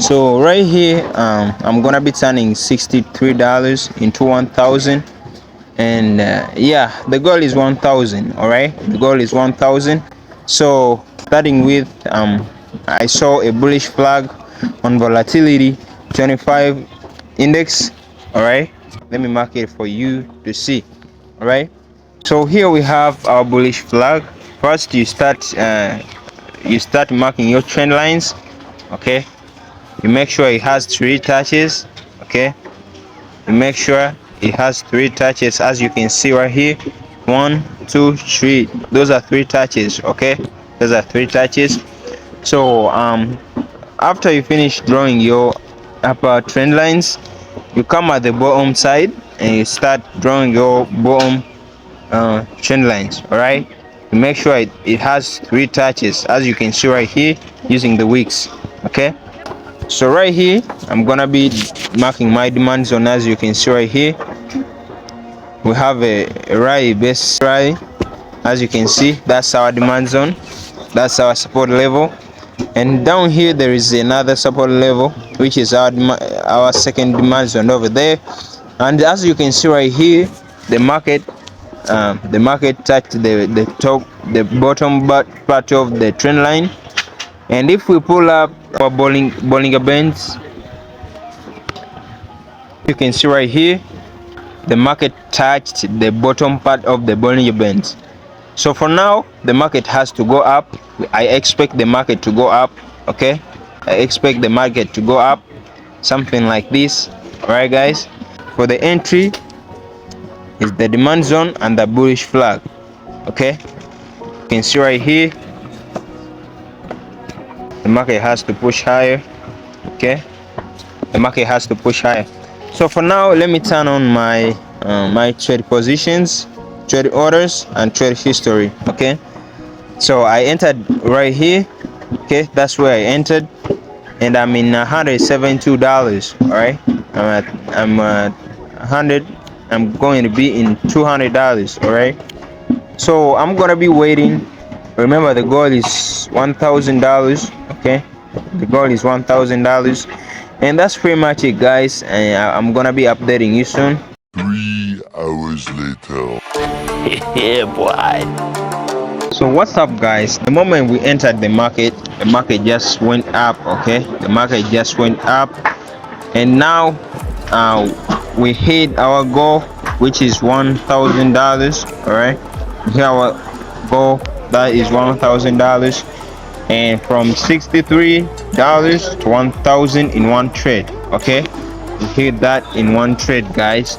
So right here, I'm gonna be turning $63 into 1,000, and yeah, the goal is 1,000. All right, the goal is 1,000. So starting with, I saw a bullish flag on volatility 25 index. All right, let me mark it for you to see. All right, so here we have our bullish flag. First, you start marking your trend lines. Okay, you make sure it has 3 touches. Okay, you make sure it has 3 touches, as you can see right here. 1, 2, 3. Those are 3 touches. Okay, those are 3 touches. So after you finish drawing your upper trend lines, you come at the bottom side and you start drawing your bottom trend lines. All right, you make sure it has 3 touches, as you can see right here, using the wicks. Okay, so right here I'm gonna be marking my demand zone. As you can see right here, we have a rally, base rally. As you can see, that's our demand zone, that's our support level, and down here there is another support level, which is our second demand zone over there. And as you can see right here, the market touched the bottom part of the trend line. And if we pull up our Bollinger Bands, you can see right here, the market touched the bottom part of the Bollinger Bands. So for now, the market has to go up. I expect the market to go up. Okay, I expect the market to go up, something like this. All right, guys, for the entry is the demand zone and the bullish flag. Okay, you can see right here, the market has to push higher. Okay, the market has to push higher. So for now, let me turn on my my trade positions, trade orders, and trade history. Okay, so I entered right here. Okay, that's where I entered, and I'm in $172. All right, I'm at 100. I'm going to be in $200. All right, so I'm gonna be waiting. Remember, the goal is $1,000. Okay, the goal is $1,000, and that's pretty much it, guys. And I'm gonna be updating you soon. 3 hours later. Yeah, boy. So what's up, guys? The moment we entered the market just went up. Okay, the market just went up, and now we hit our goal, which is $1,000. All right, here our goal, that is $1,000, and from $63 to 1,000 in one trade. Okay, we hit that in one trade, guys.